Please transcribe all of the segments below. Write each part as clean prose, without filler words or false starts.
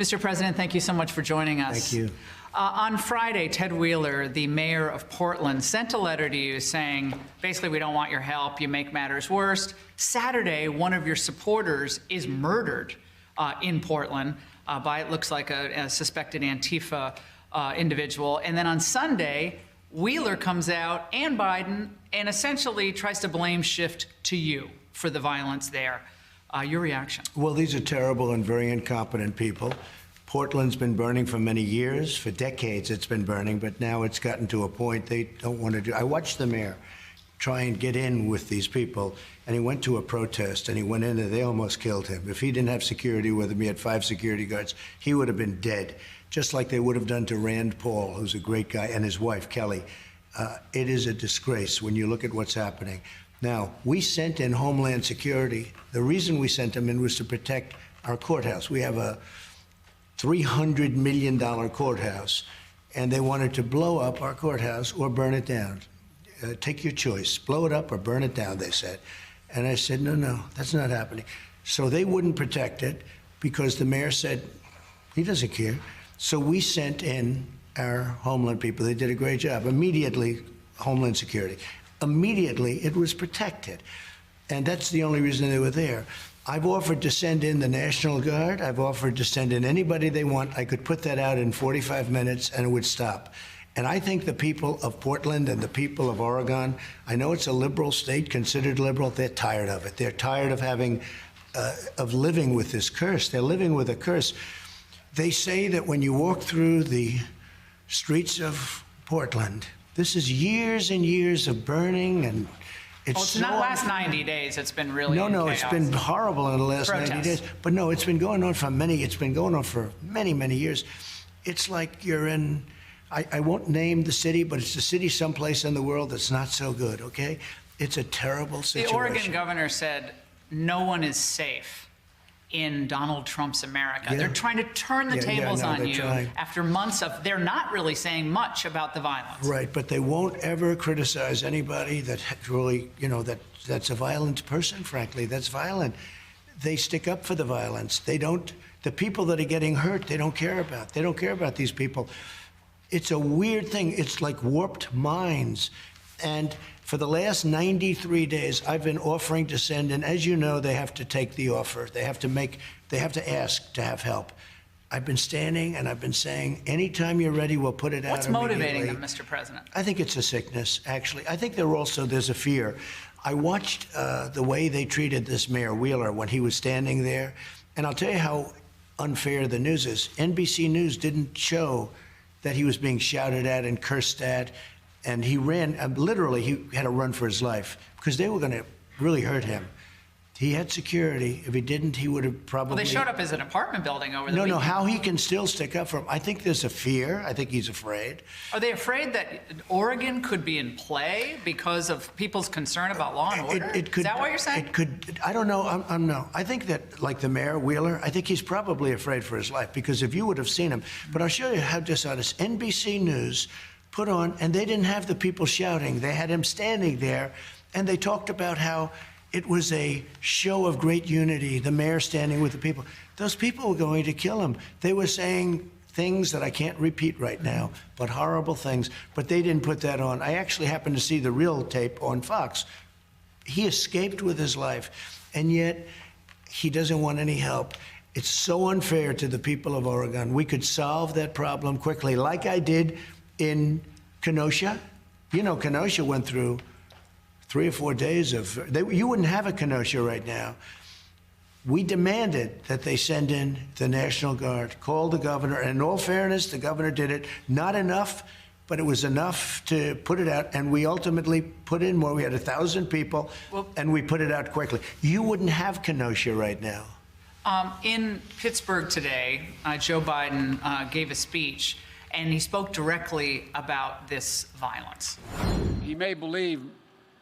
Mr. President, thank you so much for joining us. Thank you. On Friday, Ted Wheeler, the mayor of Portland, sent a letter to you saying, basically, we don't want your help, you make matters worse. Saturday, one of your supporters is murdered in Portland by, it looks like, a suspected Antifa individual. And then on Sunday, Wheeler comes out, and Biden, and essentially tries to blame shift to you for the violence there. Your reaction? Well, these are terrible and very incompetent people. Portland's been burning for many years. For decades it's been burning, but now it's gotten to a point they don't want to do. I watched the mayor try and get in with these people, and he went to a protest, and he went in and they almost killed him. If he didn't have security with him, he had 5 security guards, he would have been dead, just like they would have done to Rand Paul, who's a great guy, and his wife, Kelly. It is a disgrace when you look at what's happening. Now, we sent in Homeland Security. The reason we sent them in was to protect our courthouse. We have a $300 million courthouse, and they wanted to blow up our courthouse or burn it down. Take your choice, blow it up or burn it down, they said. And I said, no, that's not happening. So they wouldn't protect it because the mayor said he doesn't care. So we sent in our Homeland people. They did a great job. Immediately, Homeland Security. Immediately, it was protected. And that's the only reason they were there. I've offered to send in the National Guard. I've offered to send in anybody they want. I could put that out in 45 minutes and it would stop. And I think the people of Portland and the people of Oregon, I know it's a liberal state, considered liberal, they're tired of it. They're tired of having, of living with this curse. They're living with a curse. They say that when you walk through the streets of Portland, this is years and years of burning, and it's so not last 90 days. It's been really no. chaos. It's been horrible in the last 90 days. But no, it's been going on for many. It's been going on for many, many years. It's like you're in. I won't name the city, but it's a city someplace in the world that's not so good. Okay, it's a terrible situation. The Oregon governor said no one is safe in Donald Trump's America. Yeah. They're trying to turn the tables on you trying. after months of, they're not really saying much about the violence. Right, but they won't ever criticize anybody that really, that's a violent person, frankly, that's violent. They stick up for the violence. They don't, the people that are getting hurt, they don't care about. They don't care about these people. It's a weird thing. It's like warped minds. And for the last 93 days, I've been offering to send, and as you know, they have to take the offer. They have to ask to have help. I've been standing and I've been saying, anytime you're ready, we'll put it out. What's motivating them, Mr. President? I think it's a sickness, actually. I think there's a fear. I watched the way they treated this Mayor Wheeler when he was standing there, and I'll tell you how unfair the news is. NBC News didn't show that he was being shouted at and cursed at. And he ran, literally, he had to run for his life because they were going to really hurt him. He had security. If he didn't, he would have probably... Well, they showed up as an apartment building over the weekend. No, how he can still stick up for him. I think there's a fear. I think he's afraid. Are they afraid that Oregon could be in play because of people's concern about law and order? Is that what you're saying? It could. I don't know. No. I think that, like the Mayor Wheeler, I think he's probably afraid for his life because if you would have seen him... But I'll show you how dishonest. NBC News put on, and they didn't have the people shouting. They had him standing there, and they talked about how it was a show of great unity, the mayor standing with the people. Those people were going to kill him. They were saying things that I can't repeat right now, but horrible things, but they didn't put that on. I actually happened to see the real tape on Fox. He escaped with his life, and yet he doesn't want any help. It's so unfair to the people of Oregon. We could solve that problem quickly, like I did in Kenosha. You know, Kenosha went through 3 or 4 days of, you wouldn't have a Kenosha right now. We demanded that they send in the National Guard, called the governor, and in all fairness, the governor did it. Not enough, but it was enough to put it out, and we ultimately put in more. We had 1,000 people, and we put it out quickly. You wouldn't have Kenosha right now. In Pittsburgh today, Joe Biden gave a speech, and he spoke directly about this violence. He may believe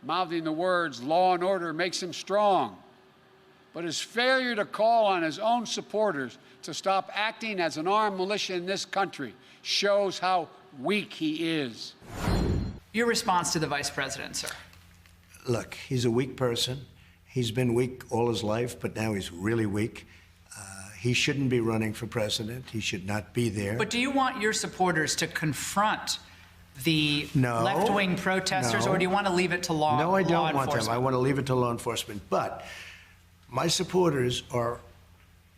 mouthing the words law and order makes him strong, but his failure to call on his own supporters to stop acting as an armed militia in this country shows how weak he is. Your response to the vice president, sir? Look, he's a weak person. He's been weak all his life, but now he's really weak. He shouldn't be running for president. He should not be there. But do you want your supporters to confront the No, left-wing protesters, no. or do you want to leave it to law No, I don't want them. enforcement? I want to leave it to law enforcement. But my supporters are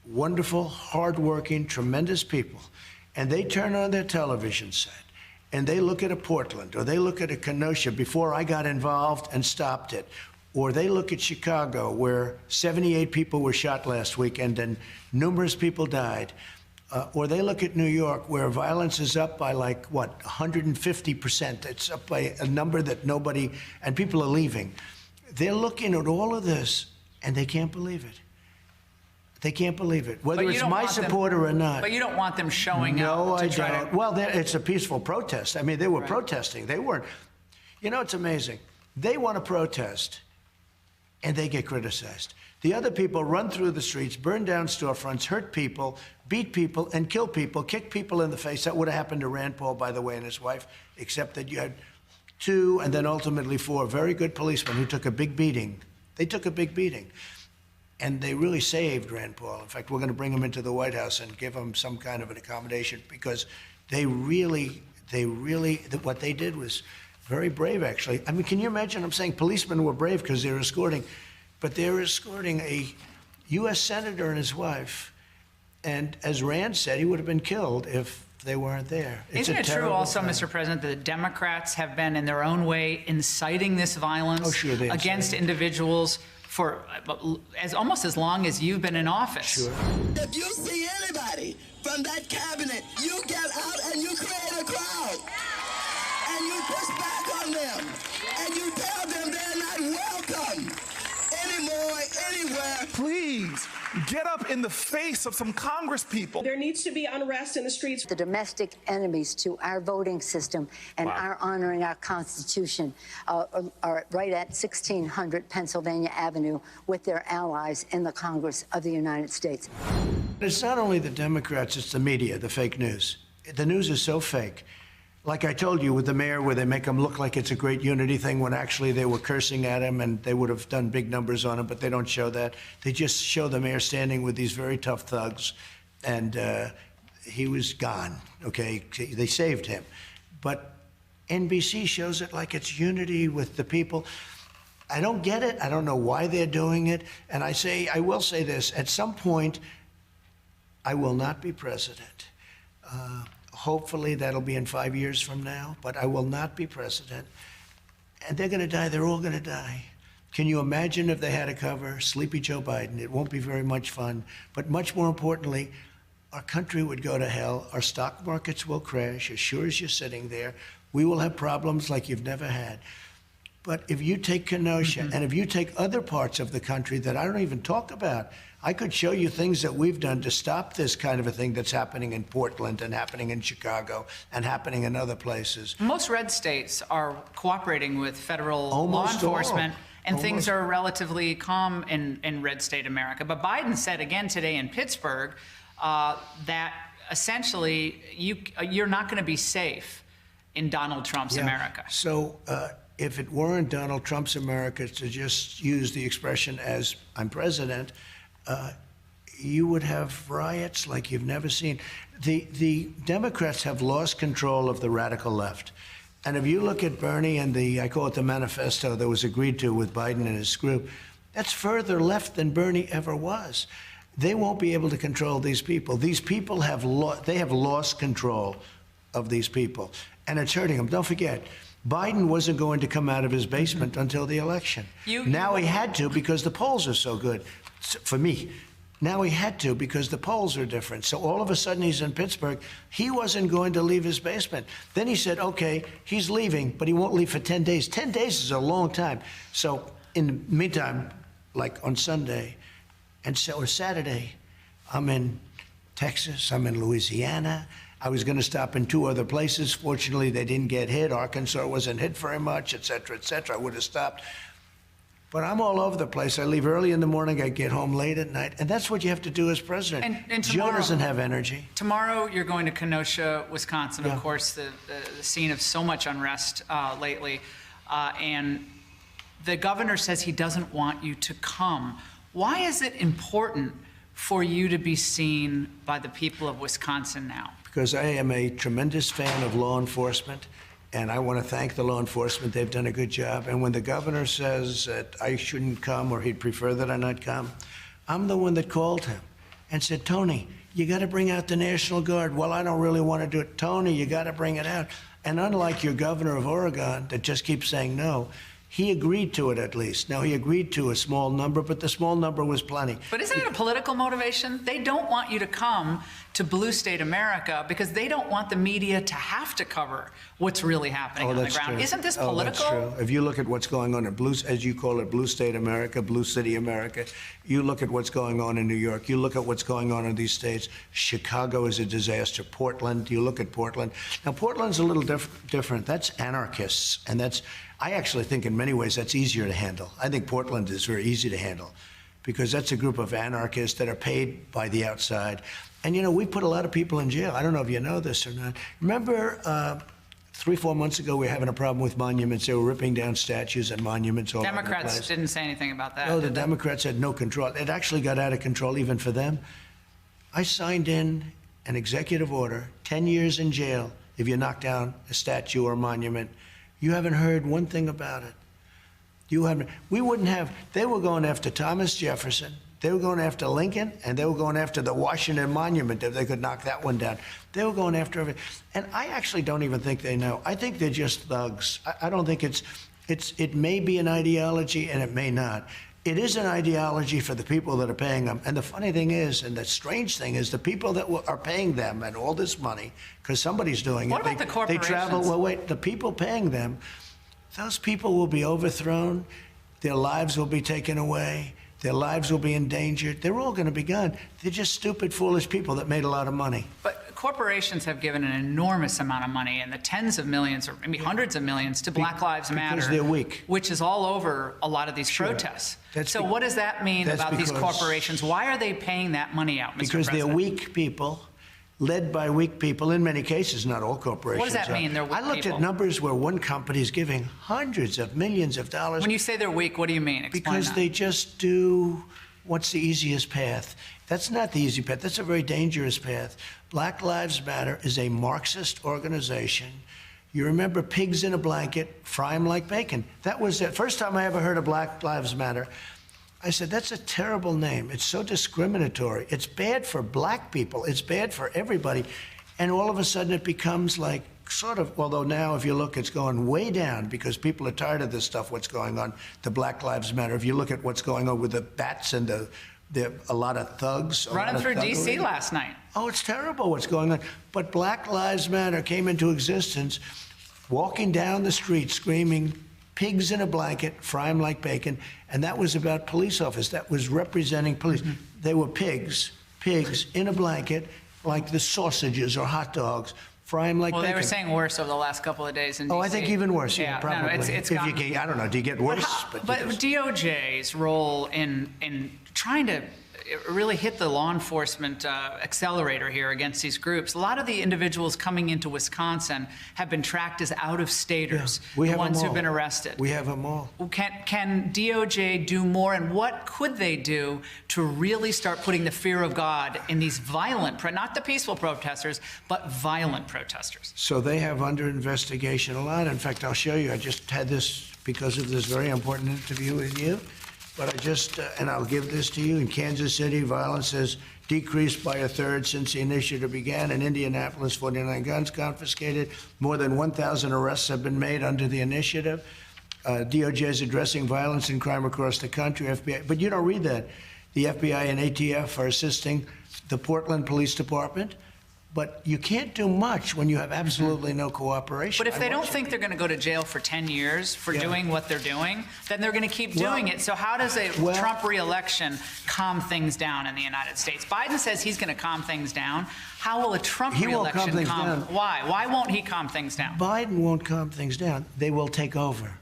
wonderful, hardworking, tremendous people. And they turn on their television set and they look at a Portland or they look at a Kenosha before I got involved and stopped it. Or they look at Chicago, where 78 people were shot last weekend and numerous people died. Or they look at New York, where violence is up by 150%. It's up by a number that nobody, and people are leaving. They're looking at all of this, and they can't believe it. They can't believe it, whether it's my supporter or not. But you don't want them showing up No, to I try don't. to... Well, it's a peaceful protest. I mean, they were protesting. They weren't. You know, it's amazing. They want to protest, and they get criticized. The other people run through the streets, burn down storefronts, hurt people, beat people, and kill people, kick people in the face. That would have happened to Rand Paul, by the way, and his wife, except that you had 2 and then ultimately 4 very good policemen who took a big beating. They took a big beating. And they really saved Rand Paul. In fact, we're going to bring him into the White House and give him some kind of an accommodation, because they really, what they did was very brave, actually. I mean, can you imagine? I'm saying policemen were brave because they were escorting, but they were escorting a U.S. senator and his wife. And as Rand said, he would have been killed if they weren't there. Isn't it true also, Mr. President, that the Democrats have been, in their own way, inciting this violence against individuals for almost as long as you've been in office? Sure. If you see anybody from that cabinet, you get out and you create a crowd. And you push back on them. And you tell them they're not welcome anymore, anywhere. Please get up in the face of some Congress people. There needs to be unrest in the streets. The domestic enemies to our voting system and our honoring our Constitution are right at 1600 Pennsylvania Avenue with their allies in the Congress of the United States. It's not only the Democrats, it's the media, the fake news. The news is so fake. Like I told you with the mayor, where they make him look like it's a great unity thing when actually they were cursing at him and they would have done big numbers on him, but they don't show that. They just show the mayor standing with these very tough thugs, and he was gone, okay? They saved him. But NBC shows it like it's unity with the people. I don't get it. I don't know why they're doing it. And I will say this, at some point, I will not be president. Hopefully that'll be in 5 years from now, but I will not be president. And they're going to die. They're all going to die. Can you imagine if they had to cover Sleepy Joe Biden? It won't be very much fun. But much more importantly, our country would go to hell. Our stock markets will crash. As sure as you're sitting there, we will have problems like you've never had. But if you take Kenosha and if you take other parts of the country that I don't even talk about, I could show you things that we've done to stop this kind of a thing that's happening in Portland and happening in Chicago and happening in other places. Most red states are cooperating with federal law enforcement, and things are relatively calm in red state America. But Biden said again today in Pittsburgh that essentially you're not going to be safe in Donald Trump's America. So if it weren't Donald Trump's America, to just use the expression as I'm president, you would have riots like you've never seen. The Democrats have lost control of the radical left. And if you look at Bernie and I call it the manifesto that was agreed to with Biden and his group, that's further left than Bernie ever was. They won't be able to control these people. These people have lost control of these people, and it's hurting them. Don't forget, Biden wasn't going to come out of his basement until the election. Now he had to because the polls are so good. For me, now he had to because the polls are different. So all of a sudden he's in Pittsburgh. He wasn't going to leave his basement. Then he said, okay, he's leaving, but he won't leave for 10 days. 10 days is a long time. So in the meantime, like on Sunday or Saturday, I'm in Texas, I'm in Louisiana. I was going to stop in 2 other places. Fortunately, they didn't get hit. Arkansas wasn't hit very much, et cetera, et cetera. I would have stopped. But I'm all over the place. I leave early in the morning. I get home late at night. And that's what you have to do as president. And Joe doesn't have energy. Tomorrow, you're going to Kenosha, Wisconsin, of course, the scene of so much unrest lately. And the governor says he doesn't want you to come. Why is it important for you to be seen by the people of Wisconsin now? Because I am a tremendous fan of law enforcement, and I want to thank the law enforcement. They've done a good job. And when the governor says that I shouldn't come or he'd prefer that I not come, I'm the one that called him and said, Tony, you got to bring out the National Guard. Well, I don't really want to do it. Tony, you got to bring it out. And unlike your governor of Oregon that just keeps saying no, he agreed to it at least. Now, he agreed to a small number, but the small number was plenty. But isn't it a political motivation? They don't want you to come to Blue State America because they don't want the media to have to cover what's really happening on the ground. True. Isn't this political? That's true. If you look at what's going on in Blue, as you call it, Blue State America, Blue City America, you look at what's going on in New York, you look at what's going on in these states. Chicago is a disaster. Portland, you look at Portland. Now, Portland's a little different. That's anarchists, and I actually think in many ways that's easier to handle. I think Portland is very easy to handle because that's a group of anarchists that are paid by the outside. And, you know, we put a lot of people in jail. I don't know if you know this or not. Remember 3-4 months ago, we were having a problem with monuments. They were ripping down statues and monuments all over the place. Democrats didn't say anything about that. No, the Democrats had no control. It actually got out of control even for them. I signed in an executive order, 10 years in jail if you knock down a statue or a monument. You haven't heard one thing about it. You haven't. We wouldn't have. They were going after Thomas Jefferson. They were going after Lincoln, and they were going after the Washington Monument if they could knock that one down. They were going after everything. And I actually don't even think they know. I think they're just thugs. I don't think it may be an ideology, and it may not. It is an ideology for the people that are paying them. And the funny thing is, and the strange thing is, the people that are paying them and all this money, because somebody's doing What it. about the corporations? They travel. Well, wait. The people paying them, those people will be overthrown. Their lives will be taken away. Their lives will be endangered. They're all going to be gone. They're just stupid, foolish people that made a lot of money. But corporations have given an enormous amount of money in the tens of millions or maybe hundreds of millions to Black Lives Matter. Because they're weak. Which is all over a lot of these protests. So what does that mean about these corporations? Why are they paying that money out, Mr. Because President? they're weak people, led by weak people, in many cases, not all corporations. What does that mean, they're weak I looked people? at numbers where one company is giving hundreds of millions of dollars. When you say they're weak, what do you mean? Explain Because that. they just do what's the easiest path. That's not the easy path. That's a very dangerous path. Black Lives Matter is a Marxist organization. You remember pigs in a blanket, fry them like bacon. That was the first time I ever heard of Black Lives Matter. I said, that's a terrible name. It's so discriminatory. It's bad for black people. It's bad for everybody. And all of a sudden it becomes like sort of, although now if you look, it's going way down because people are tired of this stuff, what's going on, the Black Lives Matter. If you look at what's going on with the bats and a lot of thugs. Running through D.C. last night. Oh, it's terrible what's going on. But Black Lives Matter came into existence walking down the street screaming, pigs in a blanket, fry them like bacon. And that was about police officers. That was representing police. Mm-hmm. They were pigs in a blanket, like the sausages or hot dogs. Fry them like bacon. Well, they were saying worse over the last couple of days in D.C. Oh, I think even worse. Yeah, probably. No, it's gotten, I don't know. Do you get worse? But DOJ's role in trying to really hit the law enforcement accelerator here against these groups. A lot of the individuals coming into Wisconsin have been tracked as out-of-staters, the ones who've been arrested. We have them all. Can DOJ do more, and what could they do to really start putting the fear of God in these violent, not the peaceful protesters, but violent protesters? So they have under investigation a lot. In fact, I'll show you. I just had this because of this very important interview with you. But and I'll give this to you. In Kansas City, violence has decreased by a third since the initiative began. In Indianapolis, 49 guns confiscated. More than 1,000 arrests have been made under the initiative. DOJ is addressing violence and crime across the country. FBI, but you don't read that. The FBI and ATF are assisting the Portland Police Department. But you can't do much when you have absolutely no cooperation. But if they don't think they're going to go to jail for 10 years for doing what they're doing, then they're going to keep doing it. So how does a Trump re-election calm things down in the United States? Biden says he's going to calm things down. How will a Trump re-election calm? Why? Why won't he calm things down? Biden won't calm things down. They will take over.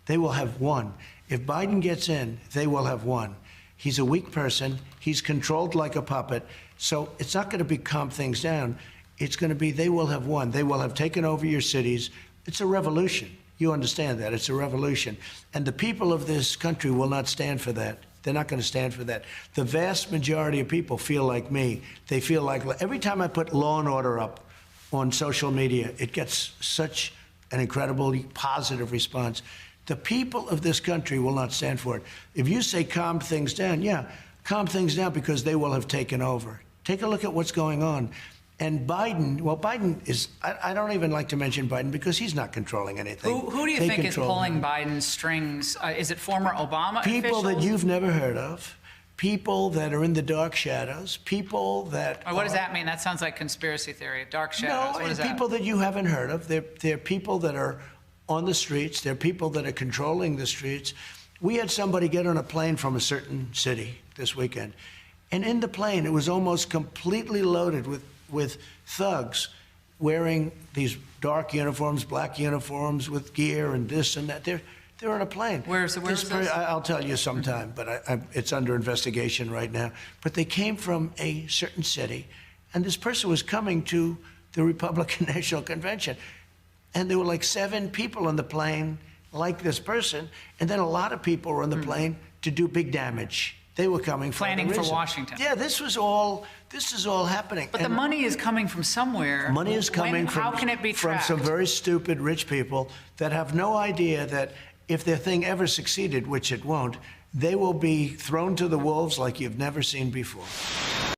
They will have won. If Biden gets in, they will have won. He's a weak person. He's controlled like a puppet. So it's not going to be calm things down. It's going to be they will have won. They will have taken over your cities. It's a revolution. You understand that. It's a revolution. And the people of this country will not stand for that. They're not going to stand for that. The vast majority of people feel like me. They feel like every time I put Law and Order up on social media, it gets such an incredibly positive response. The people of this country will not stand for it. If you say calm things down, yeah, calm things down because they will have taken over. Take a look at what's going on. And Biden, well, Biden is, I don't even like to mention Biden because he's not controlling anything. Who do you think is pulling Biden's strings? Is it former Obama people officials? That you've never heard of, people that are in the dark shadows, people that... What does that mean? That sounds like conspiracy theory, dark shadows. No, what is people that? that you haven't heard of. They're people that are on the streets. They're people that are controlling the streets. We had somebody get on a plane from a certain city this weekend, and in the plane, it was almost completely loaded with thugs wearing these dark uniforms, black uniforms with gear and this and that. They're on a plane. Where's this? I'll tell you sometime, but it's under investigation right now. But they came from a certain city, and this person was coming to the Republican National Convention. And there were like 7 people on the plane like this person, and then a lot of people were on the plane to do big damage. They were coming for planning for Washington. Yeah, this is all happening. But the money is coming from somewhere. Money is coming how can it be from tracked? some very stupid rich people that have no idea that if their thing ever succeeded, which it won't, they will be thrown to the wolves like you've never seen before.